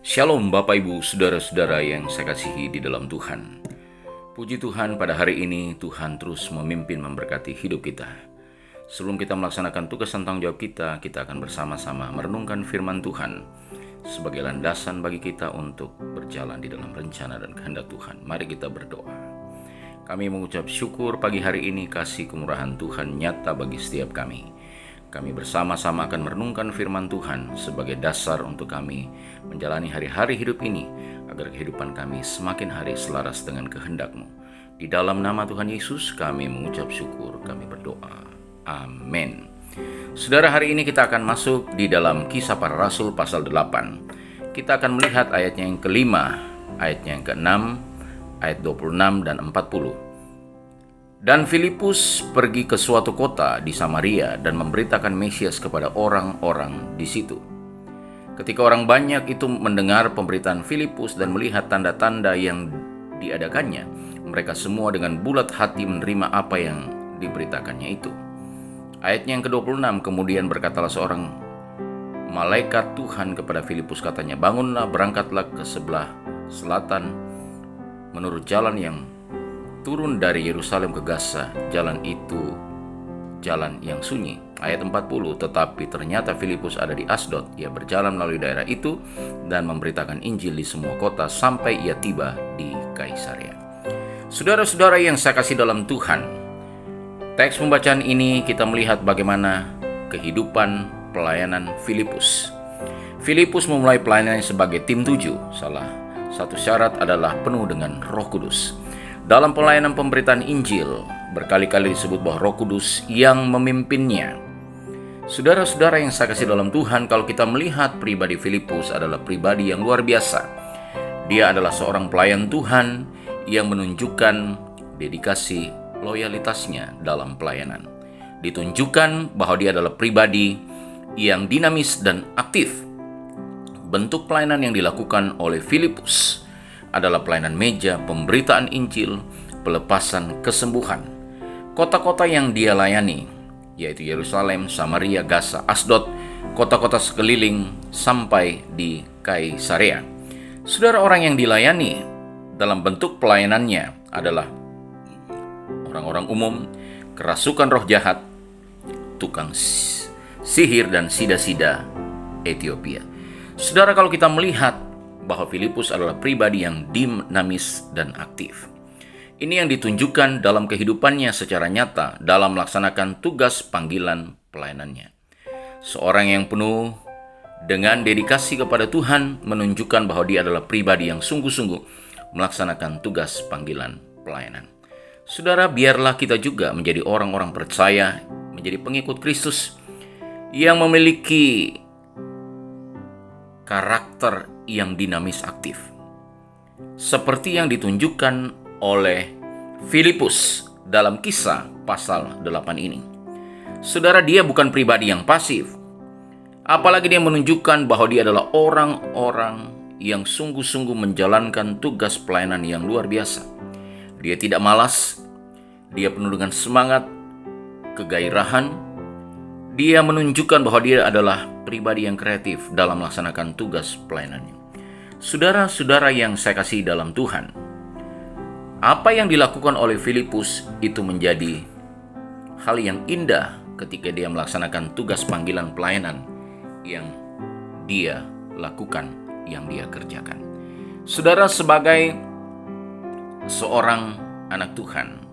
Shalom Bapak Ibu Saudara-saudara yang saya kasihi di dalam Tuhan. Puji Tuhan, pada hari ini Tuhan terus memimpin memberkati hidup kita. Sebelum kita melaksanakan tugas dan tanggung jawab kita akan bersama-sama merenungkan firman Tuhan sebagai landasan bagi kita untuk berjalan di dalam rencana dan kehendak Tuhan. Mari kita berdoa. Kami mengucap syukur pagi hari ini kasih kemurahan Tuhan nyata bagi setiap kami. Kami bersama-sama akan merenungkan firman Tuhan sebagai dasar untuk kami menjalani hari-hari hidup ini, agar kehidupan kami semakin hari selaras dengan kehendak-Mu. Di dalam nama Tuhan Yesus kami mengucap syukur, kami berdoa. Amin. Saudara, hari ini kita akan masuk di dalam Kisah Para Rasul pasal 8. Kita akan melihat ayatnya yang kelima, ayatnya yang ke-6, ayat 26 dan 40. Dan Filipus pergi ke suatu kota di Samaria dan memberitakan Mesias kepada orang-orang di situ. Ketika orang banyak itu mendengar pemberitaan Filipus dan melihat tanda-tanda yang diadakannya, mereka semua dengan bulat hati menerima apa yang diberitakannya itu. Ayatnya yang ke-26, kemudian berkatalah seorang malaikat Tuhan kepada Filipus, katanya, "Bangunlah, berangkatlah ke sebelah selatan menurut jalan yang turun dari Yerusalem ke Gaza. Jalan itu jalan yang sunyi." Ayat 40, tetapi ternyata Filipus ada di Asdod. Ia berjalan melalui daerah itu dan memberitakan Injil di semua kota sampai ia tiba di Kaisarea. Saudara-saudara yang saya kasih dalam Tuhan, teks pembacaan ini kita melihat bagaimana kehidupan pelayanan Filipus. Filipus memulai pelayanannya sebagai tim 7. Salah satu syarat adalah penuh dengan Roh Kudus. Dalam pelayanan pemberitaan Injil, berkali-kali disebut bahwa Roh Kudus yang memimpinnya. Saudara-saudara yang saya kasih dalam Tuhan, kalau kita melihat pribadi Filipus adalah pribadi yang luar biasa. Dia adalah seorang pelayan Tuhan yang menunjukkan dedikasi loyalitasnya dalam pelayanan. Ditunjukkan bahwa dia adalah pribadi yang dinamis dan aktif. Bentuk pelayanan yang dilakukan oleh Filipus adalah pelayanan meja, pemberitaan Injil, pelepasan kesembuhan. Kota-kota yang dia layani, yaitu Yerusalem, Samaria, Gaza, Asdod, kota-kota sekeliling sampai di Kaisarea. Saudara, orang yang dilayani dalam bentuk pelayanannya adalah orang-orang umum, kerasukan roh jahat, tukang sihir, dan sida-sida Ethiopia. Saudara, kalau kita melihat bahwa Filipus adalah pribadi yang dinamis dan aktif. Ini yang ditunjukkan dalam kehidupannya secara nyata dalam melaksanakan tugas panggilan pelayanannya. Seorang yang penuh dengan dedikasi kepada Tuhan menunjukkan bahwa dia adalah pribadi yang sungguh-sungguh melaksanakan tugas panggilan pelayanan. Saudara, biarlah kita juga menjadi orang-orang percaya, menjadi pengikut Kristus yang memiliki karakter yang dinamis aktif, seperti yang ditunjukkan oleh Filipus dalam Kisah pasal 8 ini. Saudara, dia bukan pribadi yang pasif, apalagi dia menunjukkan bahwa dia adalah orang-orang yang sungguh-sungguh menjalankan tugas pelayanan yang luar biasa. Dia tidak malas, dia penuh dengan semangat, kegairahan. Dia menunjukkan bahwa dia adalah pribadi yang kreatif dalam melaksanakan tugas pelayanannya. Saudara-saudara yang saya kasih dalam Tuhan, apa yang dilakukan oleh Filipus itu menjadi hal yang indah ketika dia melaksanakan tugas panggilan pelayanan yang dia lakukan, yang dia kerjakan. Saudara, sebagai seorang anak Tuhan,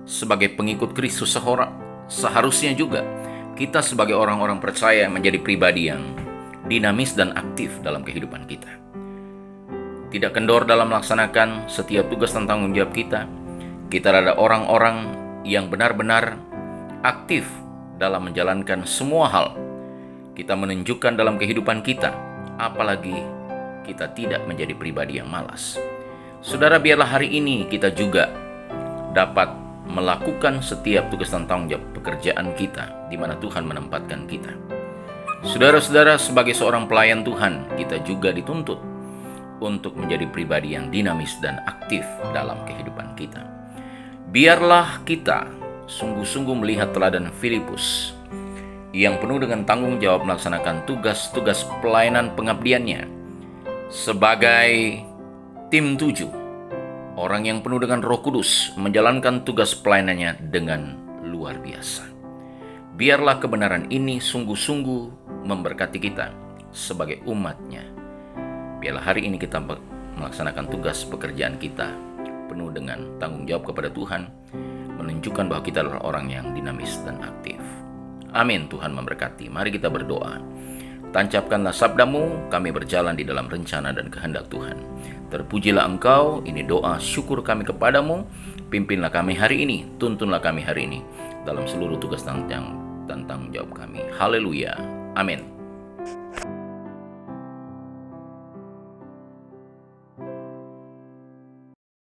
sebagai pengikut Kristus, seharusnya juga kita sebagai orang-orang percaya menjadi pribadi yang dinamis dan aktif dalam kehidupan kita. Tidak kendor dalam melaksanakan setiap tugas dan tanggung jawab kita. Kita adalah orang-orang yang benar-benar aktif dalam menjalankan semua hal. Kita menunjukkan dalam kehidupan kita, apalagi kita tidak menjadi pribadi yang malas. Saudara, biarlah hari ini kita juga dapat melakukan setiap tugas dan tanggung jawab pekerjaan kita di mana Tuhan menempatkan kita. Saudara-saudara, sebagai seorang pelayan Tuhan, kita juga dituntut untuk menjadi pribadi yang dinamis dan aktif dalam kehidupan kita. Biarlah kita sungguh-sungguh melihat teladan Filipus yang penuh dengan tanggung jawab melaksanakan tugas-tugas pelayanan pengabdiannya Sebagai tim 7, orang yang penuh dengan Roh Kudus menjalankan tugas pelayanannya dengan luar biasa. Biarlah kebenaran ini sungguh-sungguh memberkati kita sebagai umat-Nya. Biarlah hari ini kita melaksanakan tugas pekerjaan kita penuh dengan tanggung jawab kepada Tuhan, menunjukkan bahwa kita adalah orang yang dinamis dan aktif. Amin. Tuhan memberkati. Mari kita berdoa. Tancapkanlah sabdamu, kami berjalan di dalam rencana dan kehendak Tuhan. Terpujilah Engkau, ini doa syukur kami kepadamu. Pimpinlah kami hari ini, tuntunlah kami hari ini dalam seluruh tugas dan tanggung jawab kami. Haleluya. Amin.